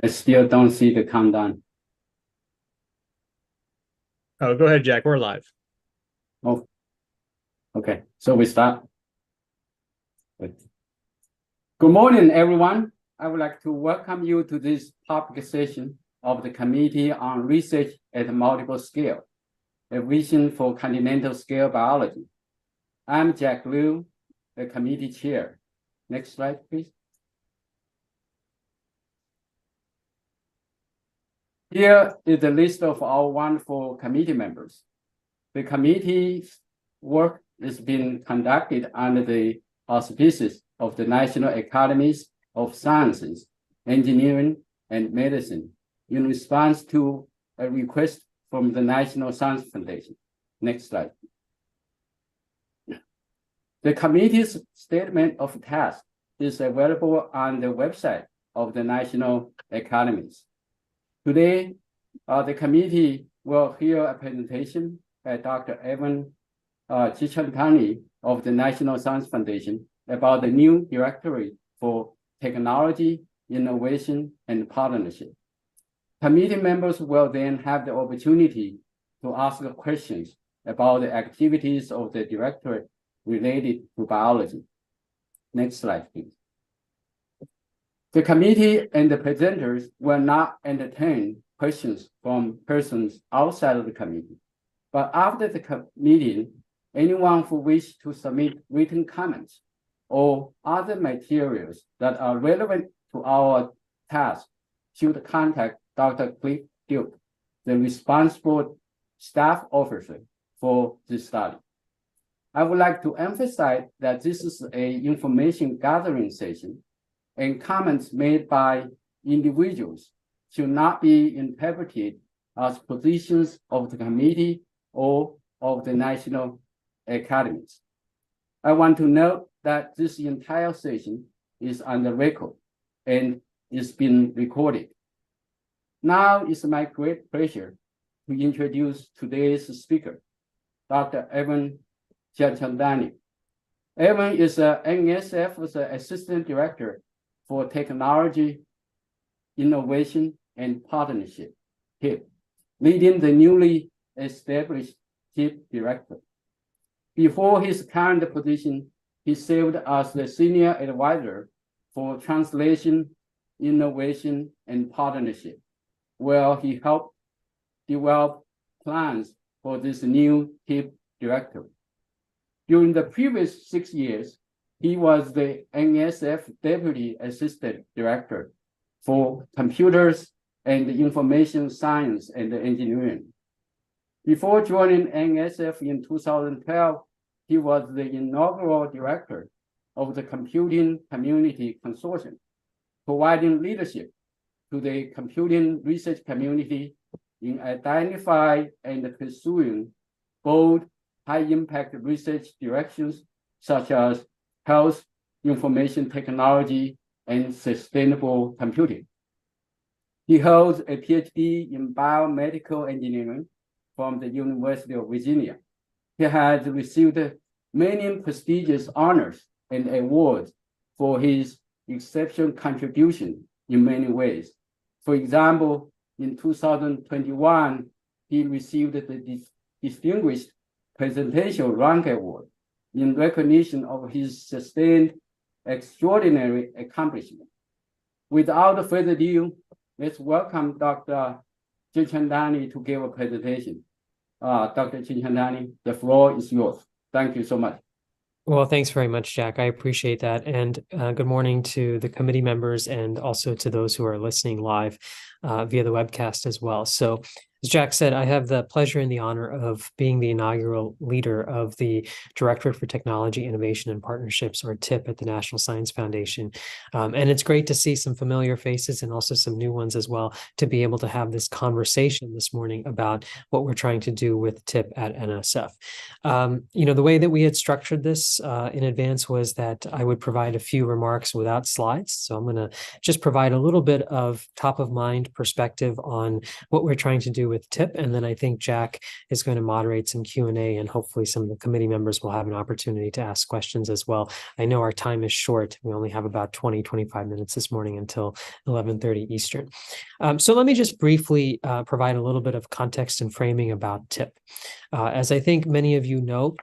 I still don't see the countdown. Oh, go ahead, Jack. We're live. Oh, okay. So we start. Good morning, everyone. I would like to welcome you to this public session of the Committee on Research at Multiple Scale, a vision for Continental Scale Biology. I'm Jack Liu, the committee chair. Next slide, please. Here is the list of our wonderful committee members. The committee's work is being conducted under the auspices of the National Academies of Sciences, Engineering, and Medicine in response to a request from the National Science Foundation. Next slide. The committee's statement of task is available on the website of the National Academies. Today, the committee will hear a presentation by Dr. Evan Cicciottani of the National Science Foundation about the new Directorate for Technology, Innovation, and Partnership. Committee members will then have the opportunity to ask questions about the activities of the Directorate related to biology. Next slide, please. The committee and the presenters will not entertain questions from persons outside of the committee. But after the meeting, anyone who wishes to submit written comments or other materials that are relevant to our task should contact Dr. Cliff Duke, the responsible staff officer for this study. I would like to emphasize that this is an information gathering session, and comments made by individuals should not be interpreted as positions of the committee or of the National Academies. I want to note that this entire session is on the record and is being recorded. Now it's my great pleasure to introduce today's speaker, Dr. Evan Cicciottani. Evan is NSF's Assistant Director for Technology, Innovation, and Partnership, TIP, leading the newly established TIP Director. Before his current position, he served as the Senior Advisor for Translation, Innovation, and Partnership, where he helped develop plans for this new TIP Director. During the previous 6 years, he was the NSF Deputy Assistant Director for Computers and Information Science and Engineering. Before joining NSF in 2012, he was the inaugural director of the Computing Community Consortium, providing leadership to the computing research community in identifying and pursuing bold, high-impact research directions such as health, information technology, and sustainable computing. He holds a PhD in biomedical engineering from the University of Virginia. He has received many prestigious honors and awards for his exceptional contribution in many ways. For example, in 2021, he received the Distinguished Presidential Rank Award in recognition of his sustained extraordinary accomplishment. Without further ado, let's welcome Dr. Cicciottani to give a presentation. Dr. Cicciottani, the floor is yours. Thank you so much. Well, thanks very much, Jack. I appreciate that. And good morning to the committee members and also to those who are listening live via the webcast as well. So, as Jack said, I have the pleasure and the honor of being the inaugural leader of the Directorate for Technology, Innovation, and Partnerships, or TIP, at the National Science Foundation. And it's great to see some familiar faces and also some new ones as well, to be able to have this conversation this morning about what we're trying to do with TIP at NSF. The way that we had structured this in advance was that I would provide a few remarks without slides. So I'm going to just provide a little bit of top of mind perspective on what we're trying to do with with TIP, and then I think Jack is going to moderate some Q&A, and hopefully some of the committee members will have an opportunity to ask questions as well. I know our time is short. We only have about 25 minutes this morning until 11:30 Eastern. So let me just briefly provide a little bit of context and framing about TIP. As I think many of you know,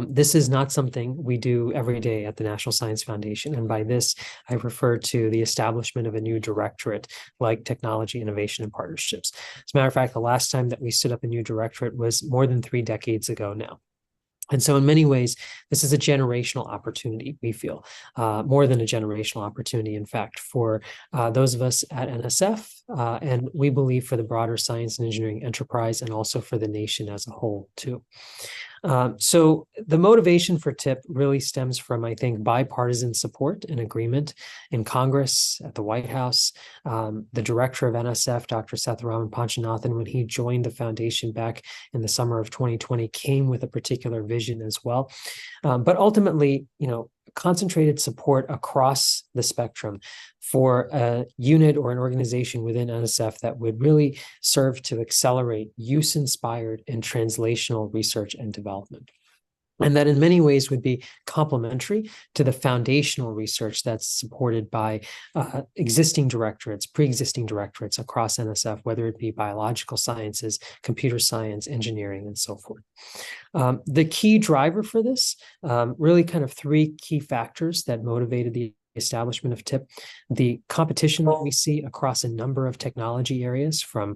this is not something we do every day at the National Science Foundation. And by this, I refer to the establishment of a new directorate like Technology, Innovation, and Partnerships. As a matter of fact, the last time that we stood up a new directorate was more than 3 decades ago now. And so in many ways, this is a generational opportunity, we feel, more than a generational opportunity, in fact, for those of us at NSF, and we believe for the broader science and engineering enterprise, and also for the nation as a whole, too. So the motivation for TIP really stems from, I think, bipartisan support and agreement in Congress, at the White House. The director of NSF, Dr. Sethuraman Panchanathan, when he joined the foundation back in the summer of 2020, came with a particular vision as well. But ultimately, concentrated support across the spectrum for a unit or an organization within NSF that would really serve to accelerate use-inspired and translational research and development. And that in many ways would be complementary to the foundational research that's supported by existing directorates, pre-existing directorates across NSF, whether it be biological sciences, computer science, engineering, and so forth. The key driver for this, really kind of 3 key factors that motivated the establishment of TIP: the competition that we see across a number of technology areas, from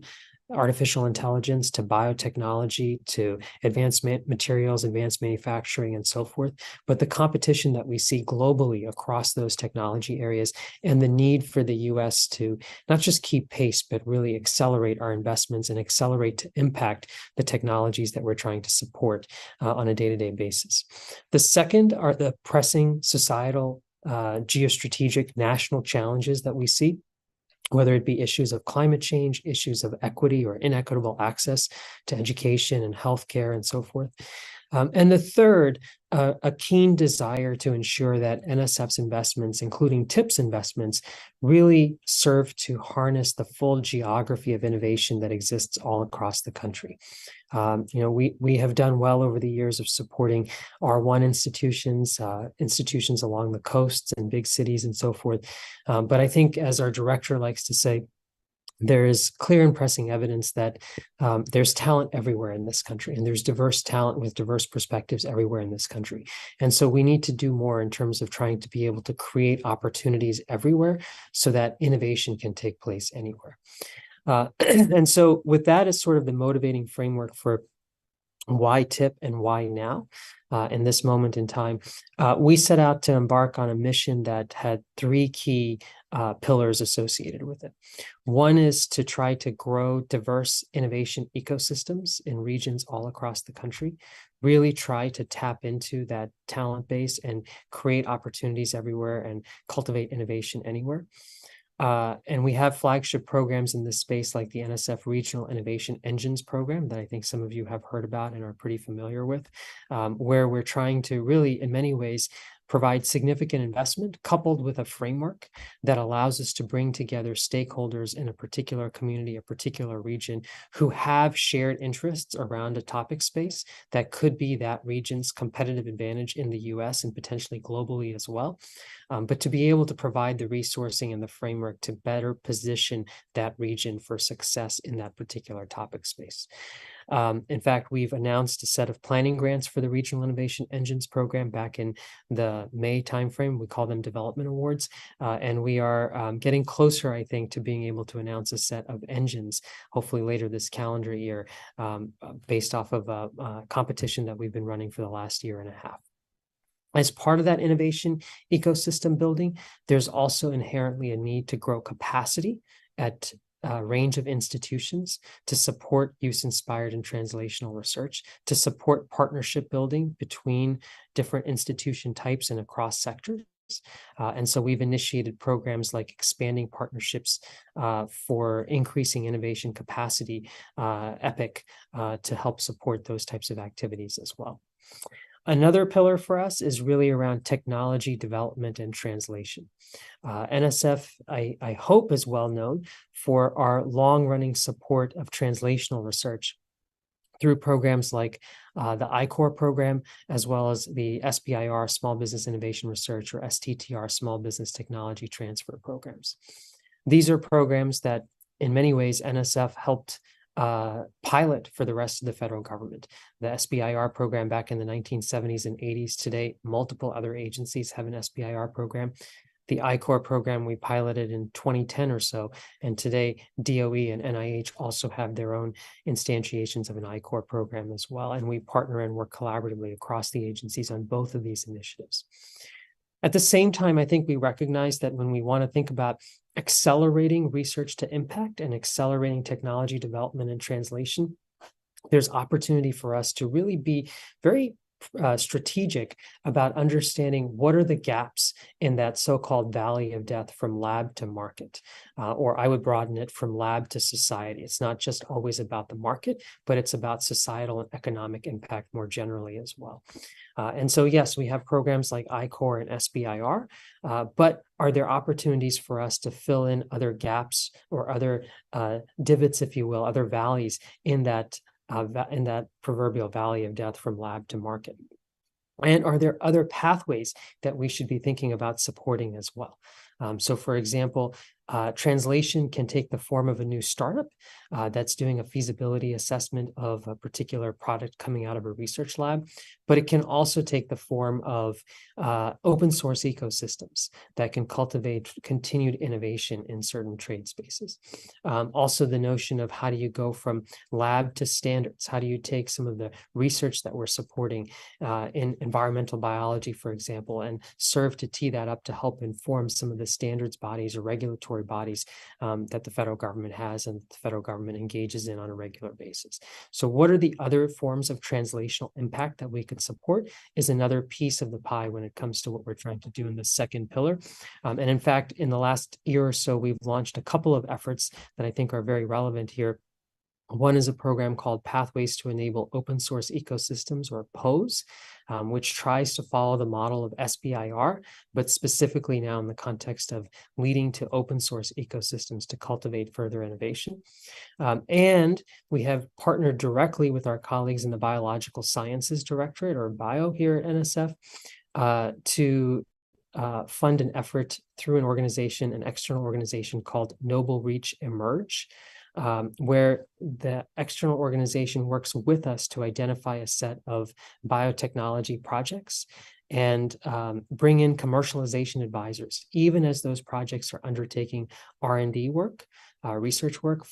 artificial intelligence to biotechnology to advanced materials, advanced manufacturing, and so forth. But the competition that we see globally across those technology areas, and the need for the U.S. to not just keep pace, but really accelerate our investments and accelerate to impact the technologies that we're trying to support on a day-to-day basis. The second are the pressing societal, geostrategic, national challenges that we see, whether it be issues of climate change, issues of equity or inequitable access to education and healthcare, and so forth. And the third, a keen desire to ensure that NSF's investments, including TIP's investments, really serve to harness the full geography of innovation that exists all across the country. We have done well over the years of supporting R1 institutions, institutions along the coasts and big cities and so forth. But I think, as our director likes to say, there is clear and pressing evidence that there's talent everywhere in this country, and there's diverse talent with diverse perspectives everywhere in this country. And so we need to do more in terms of trying to be able to create opportunities everywhere so that innovation can take place anywhere. And so with that as sort of the motivating framework for why TIP and why now, in this moment in time, we set out to embark on a mission that had 3 key pillars associated with it. One is to try to grow diverse innovation ecosystems in regions all across the country, really try to tap into that talent base and create opportunities everywhere and cultivate innovation anywhere. And we have flagship programs in this space like the NSF Regional Innovation Engines program that I think some of you have heard about and are pretty familiar with, where we're trying to really, in many ways, provide significant investment coupled with a framework that allows us to bring together stakeholders in a particular community, a particular region, who have shared interests around a topic space that could be that region's competitive advantage in the US and potentially globally as well. But to be able to provide the resourcing and the framework to better position that region for success in that particular topic space. In fact, we've announced a set of planning grants for the Regional Innovation Engines program back in the May timeframe. We call them development awards. And we are getting closer, I think, to being able to announce a set of engines, hopefully later this calendar year, based off of a competition that we've been running for the last 1.5 years. As part of that innovation ecosystem building, there's also inherently a need to grow capacity at a range of institutions to support use-inspired and translational research, to support partnership building between different institution types and across sectors. And so we've initiated programs like expanding partnerships for increasing innovation capacity, EPIC, to help support those types of activities as well. Another pillar for us is really around technology development and translation. NSF, I hope, is well known for our long-running support of translational research through programs like the I-Corps program, as well as the SBIR, Small Business Innovation Research, or STTR, Small Business Technology Transfer programs. These are programs that, in many ways, NSF helped pilot for the rest of the federal government. The SBIR program back in the 1970s and 80s. Today, multiple other agencies have an SBIR program. The I-Corps program we piloted in 2010 or so, and today DOE and NIH also have their own instantiations of an I-Corps program as well, and we partner and work collaboratively across the agencies on both of these initiatives. At the same time, I think we recognize that when we want to think about accelerating research to impact and accelerating technology development and translation, there's opportunity for us to really be very strategic about understanding what are the gaps in that so-called valley of death from lab to market, or I would broaden it from lab to society. It's not just always about the market, but it's about societal and economic impact more generally as well. And so, yes, we have programs like I-Corps and SBIR, but are there opportunities for us to fill in other gaps or other divots, if you will, other valleys in that proverbial valley of death from lab to market? And are there other pathways that we should be thinking about supporting as well? So, for example, translation can take the form of a new startup that's doing a feasibility assessment of a particular product coming out of a research lab, but it can also take the form of open source ecosystems that can cultivate continued innovation in certain trade spaces. Also, the notion of how do you go from lab to standards? How do you take some of the research that we're supporting in environmental biology, for example, and serve to tee that up to help inform some of the standards bodies or regulatory bodies that the federal government has and the federal government engages in on a regular basis. So what are the other forms of translational impact that we could support is another piece of the pie when it comes to what we're trying to do in the second pillar. And in fact, in the last year or so, we've launched a couple of efforts that I think are very relevant here. One is a program called Pathways to Enable Open Source Ecosystems, or POES, which tries to follow the model of SBIR, but specifically now in the context of leading to open source ecosystems to cultivate further innovation. And we have partnered directly with our colleagues in the Biological Sciences Directorate, or BIO, here at NSF, to fund an effort through an external organization called Noble Reach Emerge, where the external organization works with us to identify a set of biotechnology projects and bring in commercialization advisors, even as those projects are undertaking R&D work, research work,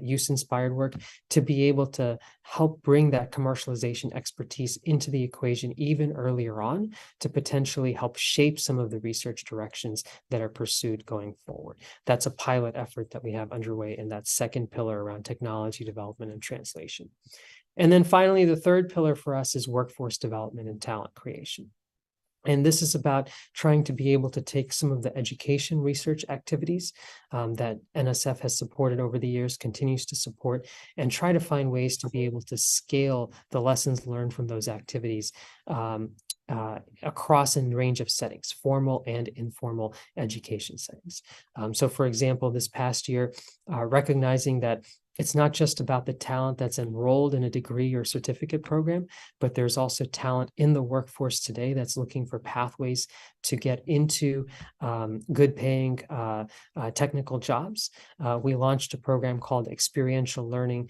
use-inspired work, to be able to help bring that commercialization expertise into the equation even earlier on to potentially help shape some of the research directions that are pursued going forward. That's a pilot effort that we have underway in that second pillar around technology development and translation. And then finally, the third pillar for us is workforce development and talent creation. And this is about trying to be able to take some of the education research activities that NSF has supported over the years, continues to support, and try to find ways to be able to scale the lessons learned from those activities across a range of settings, formal and informal education settings. So, for example, this past year, recognizing that it's not just about the talent that's enrolled in a degree or certificate program, but there's also talent in the workforce today that's looking for pathways to get into good paying technical jobs. We launched a program called Experiential Learning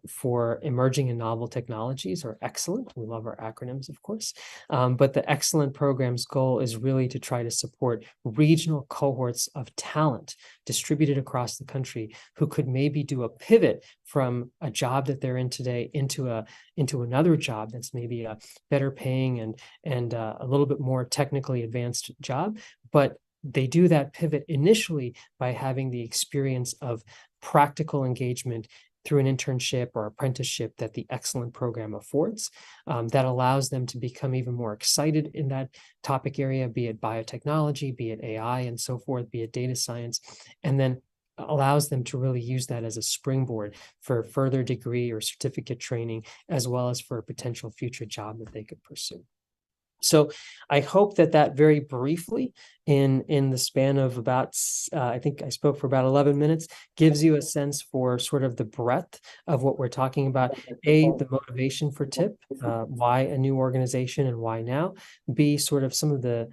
for Emerging and Novel Technologies, or EXCELLENT. We love our acronyms, of course. But the EXCELLENT program's goal is really to try to support regional cohorts of talent distributed across the country who could maybe do a pivot from a job that they're in today into another job that's maybe a better paying and a little bit more technically advanced job. But they do that pivot initially by having the experience of practical engagement through an internship or apprenticeship that the EXCELLENT program affords, that allows them to become even more excited in that topic area, be it biotechnology, be it AI and so forth, be it data science, and then allows them to really use that as a springboard for further degree or certificate training, as well as for a potential future job that they could pursue. So I hope that very briefly in the span of about, I think I spoke for about 11 minutes, gives you a sense for sort of the breadth of what we're talking about. A, the motivation for TIP, why a new organization and why now. B, sort of some of the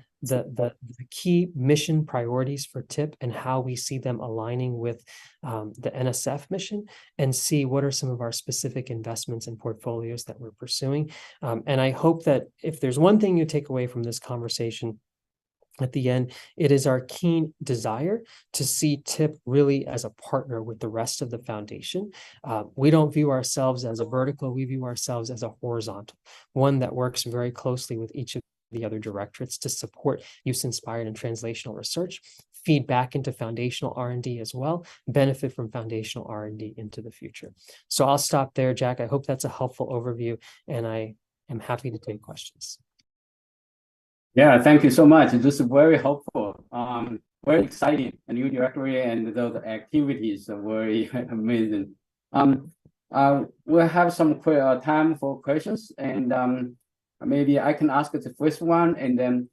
key mission priorities for TIP and how we see them aligning with the NSF mission. And C, what are some of our specific investments and portfolios that we're pursuing. And I hope that if there's one thing you take away from this conversation at the end, it is our keen desire to see TIP really as a partner with the rest of the foundation. We don't view ourselves as a vertical, we view ourselves as a horizontal, one that works very closely with each of the other directorates to support use-inspired and translational research, feed back into foundational R&D as well, benefit from foundational R&D into the future. So I'll stop there, Jack. I hope that's a helpful overview, and I am happy to take questions. Yeah, thank you so much. This is very helpful. Very exciting. A new directory and those activities are very amazing. We'll have some time for questions, and maybe I can ask the first one, and then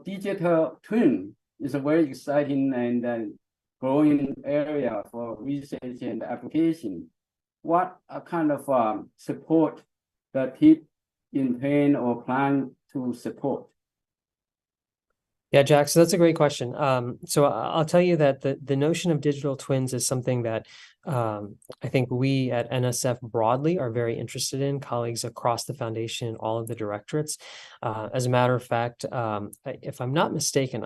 digital twin is a very exciting and growing area for research and application. What kind of support the TIP intend or plan to support? Yeah, Jack, so that's a great question. So I'll tell you that the notion of digital twins is something that I think we at NSF broadly are very interested in, colleagues across the foundation and all of the directorates. As a matter of fact, if I'm not mistaken,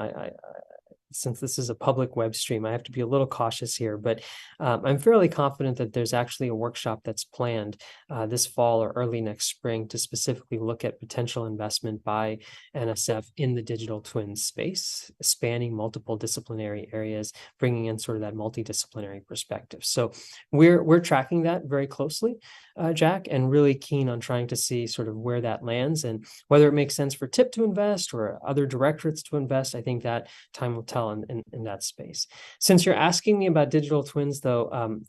since this is a public web stream, I have to be a little cautious here, but I'm fairly confident that there's actually a workshop that's planned this fall or early next spring to specifically look at potential investment by NSF in the digital twin space, spanning multiple disciplinary areas, bringing in sort of that multidisciplinary perspective. So we're tracking that very closely, Jack, and really keen on trying to see sort of where that lands and whether it makes sense for TIP to invest or other directorates to invest. I think that time will tell in that space. Since you're asking me about digital twins, though,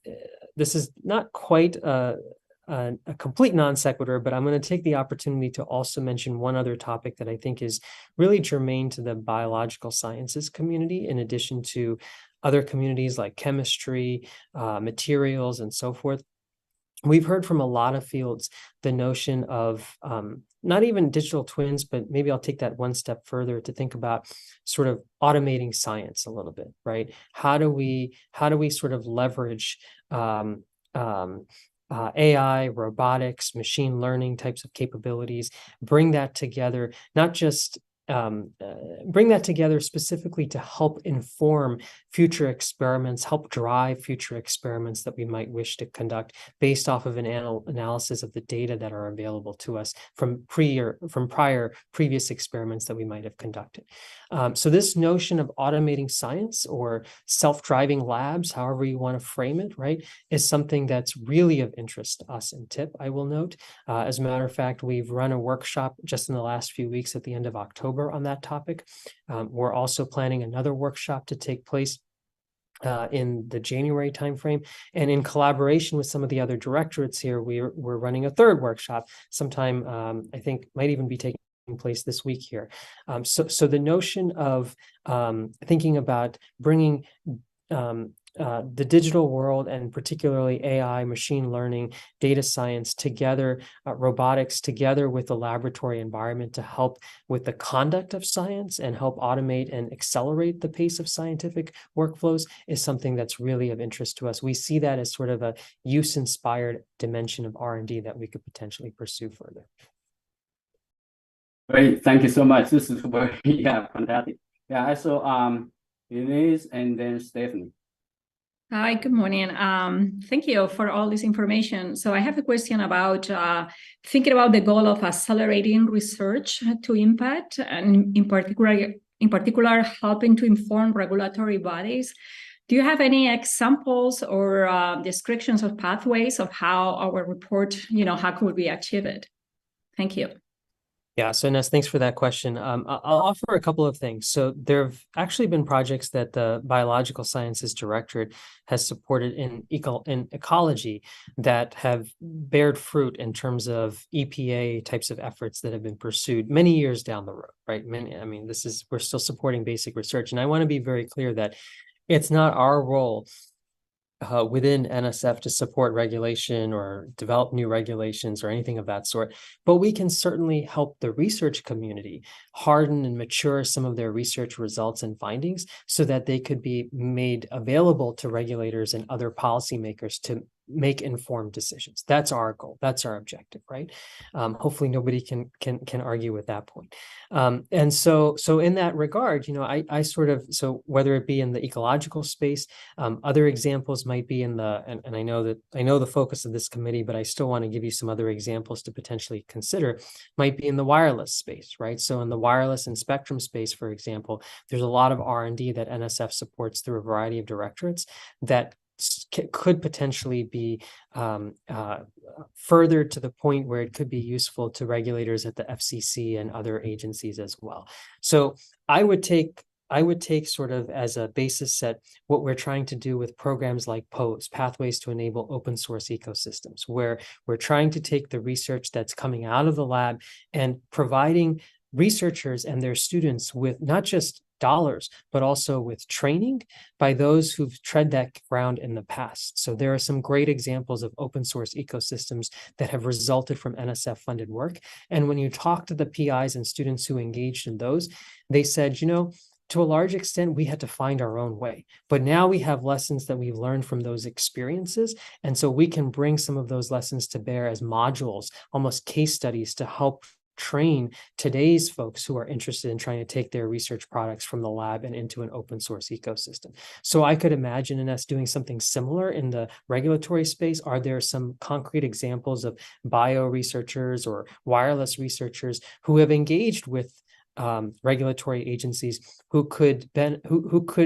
this is not quite a complete non sequitur, but I'm going to take the opportunity to also mention one other topic that I think is really germane to the biological sciences community, in addition to other communities like chemistry, materials, and so forth. We've heard from a lot of fields the notion of not even digital twins, but maybe I'll take that one step further to think about sort of automating science a little bit, right? How do we sort of leverage AI, robotics, machine learning types of capabilities, bring that together, not just bring that together specifically to help inform future experiments, help drive future experiments that we might wish to conduct based off of an analysis of the data that are available to us from previous experiments that we might have conducted. So this notion of automating science or self-driving labs, however you want to frame it, right, is something that's really of interest to us in TIP, I will note. As a matter of fact, we've run a workshop just in the last few weeks at the end of October on that topic. We're also planning another workshop to take place in the January timeframe, and in collaboration with some of the other directorates here, we're running a third workshop sometime. I think might even be taking place this week here. So the notion of thinking about bringing the digital world, and particularly AI, machine learning, data science together, robotics together with the laboratory environment to help with the conduct of science and help automate and accelerate the pace of scientific workflows is something that's really of interest to us. We see that as sort of a use-inspired dimension of R&D that we could potentially pursue further. Great, thank you so much. This is very fantastic. Yeah, I saw Denise and then Stephanie. Hi, good morning. Thank you for all this information. So I have a question about thinking about the goal of accelerating research to impact, and in particular, helping to inform regulatory bodies. Do you have any examples or descriptions of pathways of how our report, how could we achieve it? Thank you. Yeah, so Ines, thanks for that question. I'll offer a couple of things. So there have actually been projects that the Biological Sciences Directorate has supported in ecology that have bared fruit in terms of EPA types of efforts that have been pursued many years down the road, right? We're still supporting basic research. And I want to be very clear that it's not our role within NSF to support regulation or develop new regulations or anything of that sort. But we can certainly help the research community harden and mature some of their research results and findings so that they could be made available to regulators and other policymakers to make informed decisions. That's our goal. That's our objective, right? Hopefully nobody can argue with that point. And so in that regard, so whether it be in the ecological space, other examples might be in and I know the focus of this committee, but I still want to give you some other examples to potentially consider, might be in the wireless space, right? So in the wireless and spectrum space, for example, there's a lot of R&D that NSF supports through a variety of directorates that could potentially be furthered to the point where it could be useful to regulators at the FCC and other agencies as well. So I would take sort of as a basis set what we're trying to do with programs like POES, Pathways to Enable Open Source Ecosystems, where we're trying to take the research that's coming out of the lab and providing researchers and their students with not just dollars, but also with training by those who've tread that ground in the past. So there are some great examples of open source ecosystems that have resulted from NSF funded work. And when you talk to the PIs and students who engaged in those, they said, to a large extent, we had to find our own way. But now we have lessons that we've learned from those experiences. And so we can bring some of those lessons to bear as modules, almost case studies to help train today's folks who are interested in trying to take their research products from the lab and into an open source ecosystem. So I could imagine us doing something similar in the regulatory space. Are there some concrete examples of bio researchers or wireless researchers who have engaged with regulatory agencies who could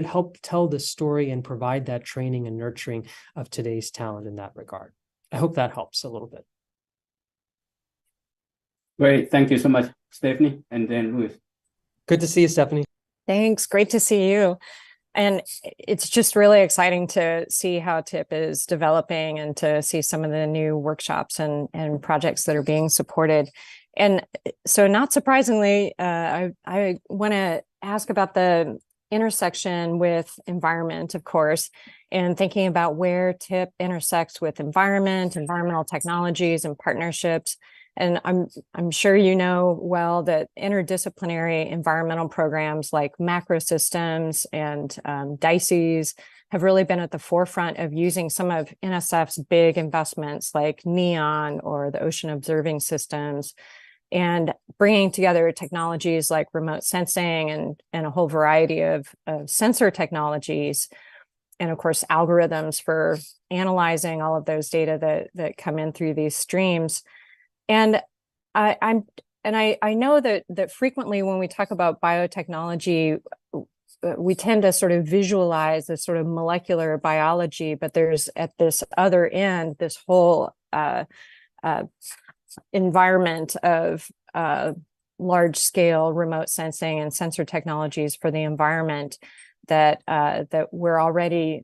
help tell the story and provide that training and nurturing of today's talent in that regard? I hope that helps a little bit. Great. Thank you so much, Stephanie. And then Ruth. Good to see you, Stephanie. Thanks. Great to see you. And it's just really exciting to see how TIP is developing and to see some of the new workshops and projects that are being supported. And so not surprisingly, I want to ask about the intersection with environment, of course, and thinking about where TIP intersects with environmental technologies and partnerships. And I'm sure you know well that interdisciplinary environmental programs like macro systems and DICES have really been at the forefront of using some of NSF's big investments like NEON or the ocean observing systems, and bringing together technologies like remote sensing and a whole variety of sensor technologies, and of course algorithms for analyzing all of those data that come in through these streams. And I know that frequently when we talk about biotechnology, we tend to sort of visualize this sort of molecular biology, but there's at this other end, this whole environment of large scale remote sensing and sensor technologies for the environment that we're already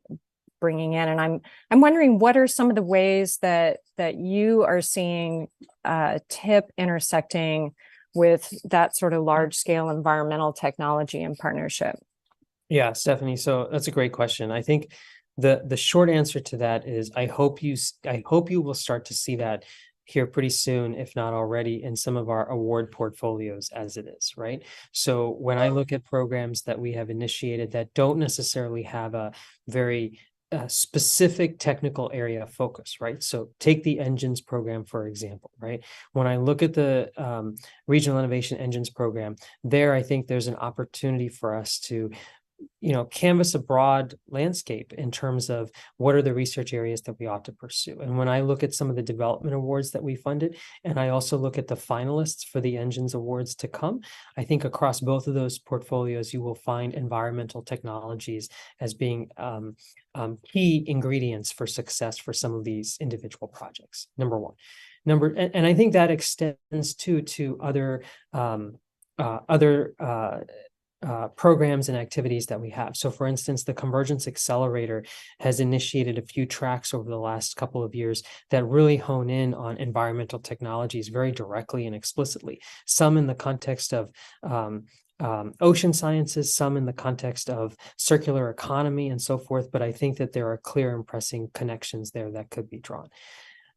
bringing in. And I'm wondering, what are some of the ways that you are seeing TIP intersecting with that sort of large scale environmental technology and partnership? Yeah, Stephanie. So that's a great question. I think the short answer to that is I hope you will start to see that here pretty soon, if not already, in some of our award portfolios as it is, right? So when I look at programs that we have initiated that don't necessarily have a very specific technical area of focus, right? So take the Engines program, for example, right? When I look at the Regional Innovation Engines program, there, I think there's an opportunity for us to canvas a broad landscape in terms of what are the research areas that we ought to pursue. And when I look at some of the development awards that we funded, and I also look at the finalists for the Engines Awards to come, I think across both of those portfolios, you will find environmental technologies as being key ingredients for success for some of these individual projects, number one. And I think that extends to other programs and activities that we have. So for instance, the Convergence Accelerator has initiated a few tracks over the last couple of years that really hone in on environmental technologies very directly and explicitly, some in the context of ocean sciences, some in the context of circular economy and so forth. But I think that there are clear and pressing connections there that could be drawn.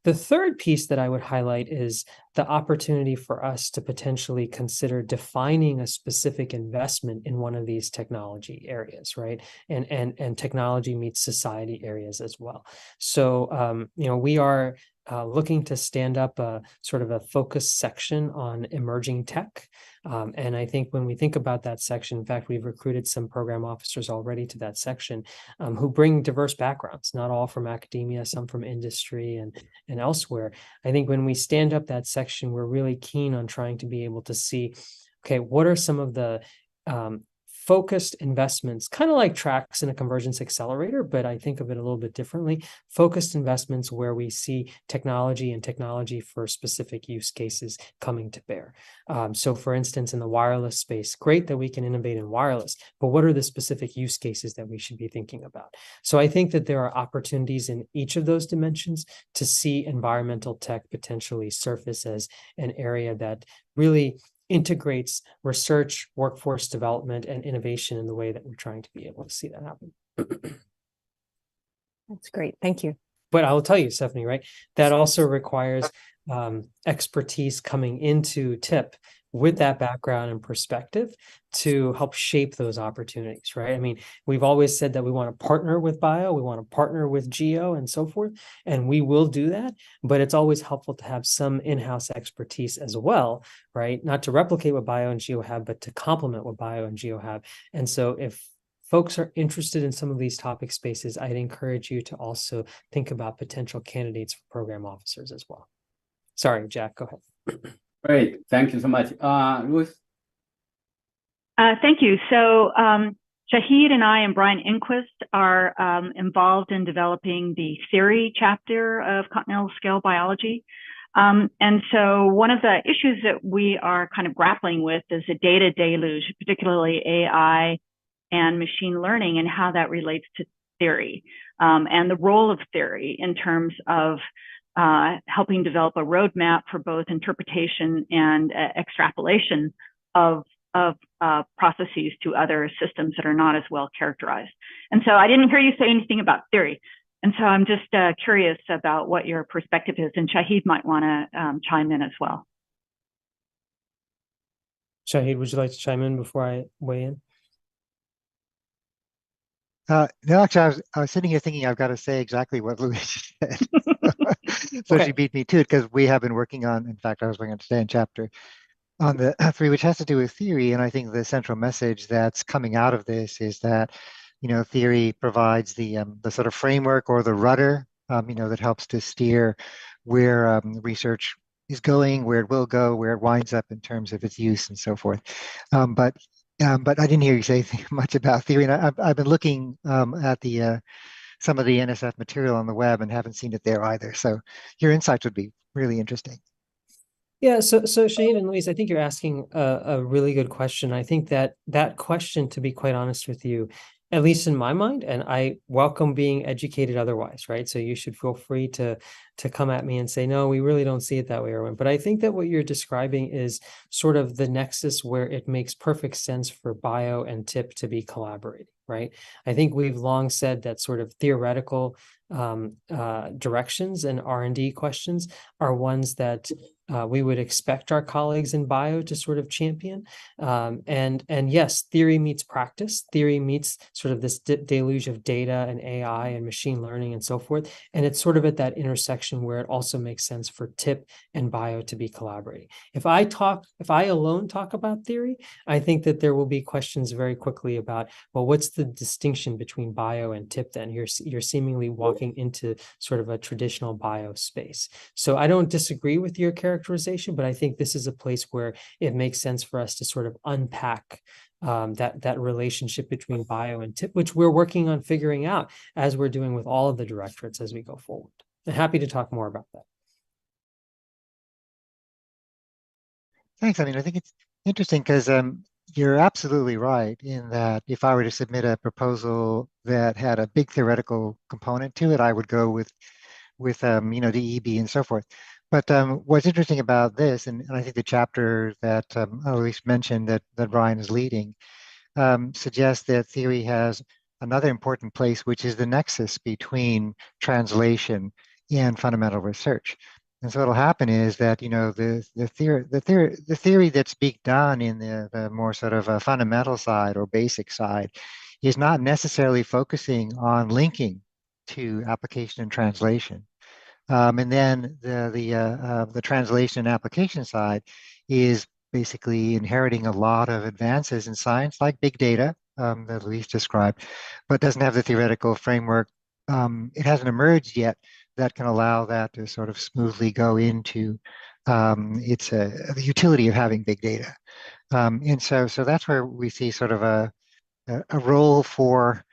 The third piece that I would highlight is the opportunity for us to potentially consider defining a specific investment in one of these technology areas, right? And technology meets society areas as well. So, we are looking to stand up a sort of a focus section on emerging tech. And I think when we think about that section, in fact, we've recruited some program officers already to that section who bring diverse backgrounds, not all from academia, some from industry and elsewhere. I think when we stand up that section, we're really keen on trying to be able to see, okay, what are some of the focused investments, kind of like tracks in a Convergence Accelerator, but I think of it a little bit differently, focused investments where we see technology for specific use cases coming to bear. So for instance, in the wireless space, great that we can innovate in wireless, but what are the specific use cases that we should be thinking about? So I think that there are opportunities in each of those dimensions to see environmental tech potentially surface as an area that really integrates research, workforce development, and innovation in the way that we're trying to be able to see that happen. That's great. Thank you. But I will tell you, Stephanie, right, that also requires expertise coming into TIP with that background and perspective to help shape those opportunities, right? I mean, we've always said that we want to partner with bio, we want to partner with geo and so forth, and we will do that, but it's always helpful to have some in-house expertise as well, right? Not to replicate what bio and geo have, but to complement what bio and geo have. And so if folks are interested in some of these topic spaces, I'd encourage you to also think about potential candidates for program officers as well. Sorry, Jack, go ahead. Great, thank you so much. Ruth? Thank you. So Shahid and I and Brian Inquist are involved in developing the theory chapter of Continental Scale Biology. And so one of the issues that we are kind of grappling with is the data deluge, particularly AI and machine learning, and how that relates to theory and the role of theory in terms of helping develop a roadmap for both interpretation and extrapolation of processes to other systems that are not as well characterized. And so I didn't hear you say anything about theory. And so I'm just curious about what your perspective is, and Shahid might want to chime in as well. Shahid, would you like to chime in before I weigh in? No, actually, I was sitting here thinking I've got to say exactly what Louise said. So Okay. She beat me to it because we have been working on, in fact, I was working on today in chapter on the 3, which has to do with theory. And I think the central message that's coming out of this is that, theory provides the sort of framework or the rudder, that helps to steer where research is going, where it will go, where it winds up in terms of its use and so forth. But I didn't hear you say much about theory, and I've been looking at the some of the NSF material on the web and haven't seen it there either. So your insights would be really interesting. Yeah, so Shahid and Louise, I think you're asking a really good question. I think that question, to be quite honest with you, at least in my mind, and I welcome being educated otherwise, right? So you should feel free to come at me and say, no, we really don't see it that way, Erwin. But I think that what you're describing is sort of the nexus where it makes perfect sense for bio and TIP to be collaborating, right? I think we've long said that sort of theoretical directions and R&D questions are ones that we would expect our colleagues in bio to sort of champion. And yes, theory meets practice. Theory meets sort of this deluge of data and AI and machine learning and so forth. And it's sort of at that intersection where it also makes sense for TIP and bio to be collaborating. If I alone talk about theory, I think that there will be questions very quickly about, well, what's the distinction between bio and TIP then? You're seemingly walking into sort of a traditional bio space. So I don't disagree with your characterization, but I think this is a place where it makes sense for us to sort of unpack that relationship between bio and TIP, which we're working on figuring out as we're doing with all of the directorates as we go forward. I'm happy to talk more about that. Thanks. I mean, I think it's interesting because you're absolutely right in that if I were to submit a proposal that had a big theoretical component to it, I would go with DEB and so forth. But what's interesting about this, and I think the chapter that Elise mentioned that Brian is leading, suggests that theory has another important place, which is the nexus between translation and fundamental research. And so what'll happen is that the theory that's being done in the more sort of fundamental side or basic side is not necessarily focusing on linking to application and translation. And then the translation and application side is basically inheriting a lot of advances in science, like big data that Luis described, but doesn't have the theoretical framework. It hasn't emerged yet that can allow that to sort of smoothly go into the utility of having big data. And so that's where we see sort of a role for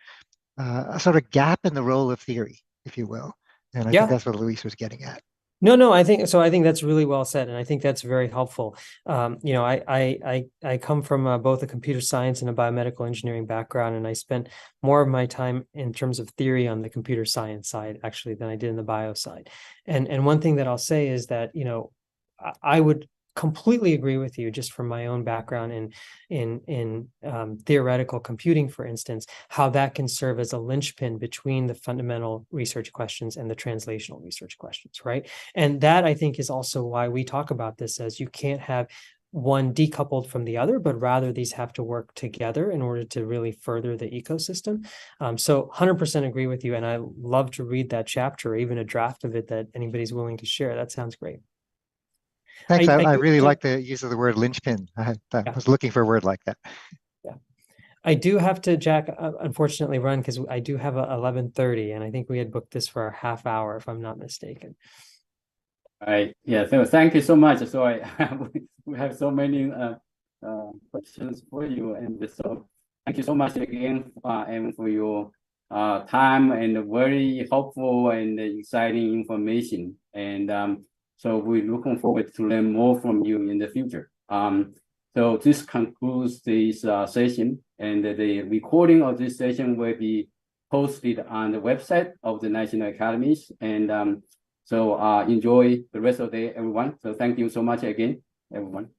a sort of gap in the role of theory, if you will. And I think that's what Luis was getting at. No, I think so. I think that's really well said, and I think that's very helpful. I come from both a computer science and a biomedical engineering background, and I spent more of my time in terms of theory on the computer science side, actually, than I did in the bio side. And one thing that I'll say is that, I would completely agree with you, just from my own background in theoretical computing, for instance, how that can serve as a linchpin between the fundamental research questions and the translational research questions, right? And that, I think, is also why we talk about this as you can't have one decoupled from the other, but rather these have to work together in order to really further the ecosystem. So 100% agree with you. And I love to read that chapter, or even a draft of it that anybody's willing to share. That sounds great. Thanks. I really like the use of the word linchpin. I was looking for a word like that. Yeah. I do have to, Jack, unfortunately run because I do have a 11:30, and I think we had booked this for a half hour, if I'm not mistaken. All right. Yeah. So thank you so much. So we have so many questions for you, and so thank you so much again, and for your time and very helpful and exciting information. And so we're looking forward to learn more from you in the future. So this concludes this session, and the recording of this session will be posted on the website of the National Academies. And so enjoy the rest of the day, everyone. So thank you so much again, everyone.